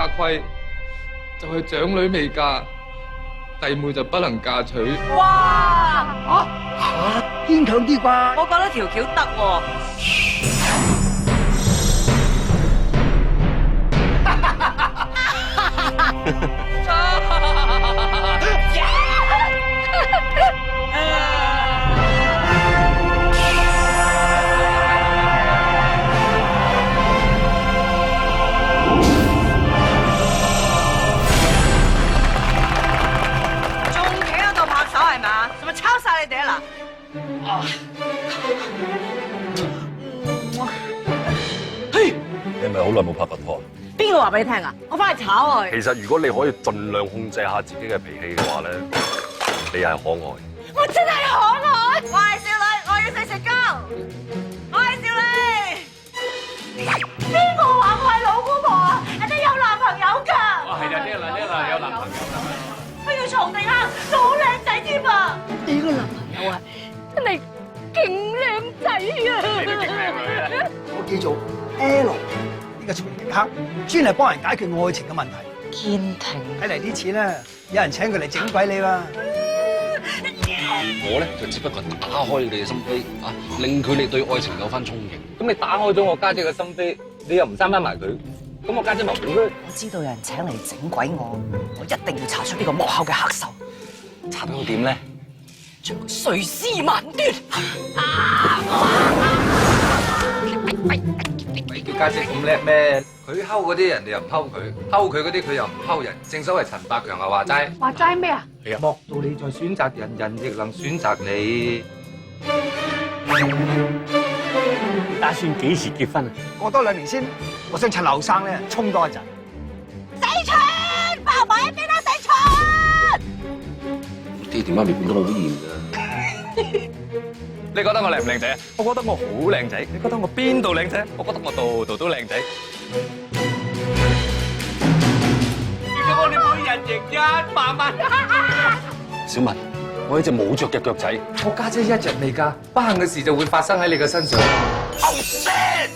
家規，就係長女未嫁，弟妹就不能嫁娶。哇！堅強啲啩？我覺得條橋得喎。仲企喺度拍手係嘛？係咪抄晒你哋啊嘿，你係咪好耐冇拍過拖？嗱？邊個話俾你聽啊？我翻去炒佢。其實如果你可以盡量控制下自己嘅脾氣嘅話咧，你係可愛。我真係可愛。我係少女，我要食雪糕。我係少女。邊個話我係老姑婆啊？人哋有男朋友㗎。係啊，呢啦，有男朋友啦。佢要床地下，仲好靚仔添啊！你個男朋友啊，真係勁靚仔啊！你都勁靚女啊！我叫做 L 呢個曹迪克，專係幫人解決愛情嘅問題。堅挺。睇嚟呢次咧，有人請佢嚟整鬼你啦。我咧就只不過打開你嘅心扉啊，令佢哋對愛情有翻憧憬。咁你打開咗我家姐嘅心扉，你又唔閂翻埋佢，咁我家姐咪冇咯。我知道有人請嚟整鬼我，我一定要查出呢個幕後嘅黑手，查到點咧？將佢碎屍萬段。你叫家姐咁叻咩？佢溝嗰啲人哋又唔溝佢，溝佢嗰啲佢又唔溝人。正所謂陳百強啊話齋，話齋咩啊？莫道你在選擇人，人亦能選擇你。打算幾時結婚啊？過多2年先，我想趁後生咧衝多一陣。死蠢！包埋一邊啦，死蠢！爹哋媽咪變得好嚴㗎。你覺得我靚唔靚仔啊？我覺得我好靚仔。你覺得我邊度靚仔？我覺得我度度都靚仔。叫我哋每人贏100萬。小文，我呢隻冇着嘅腳仔。我家姐一日未嫁，不幸嘅事就會發生喺你嘅身上。Oh shit！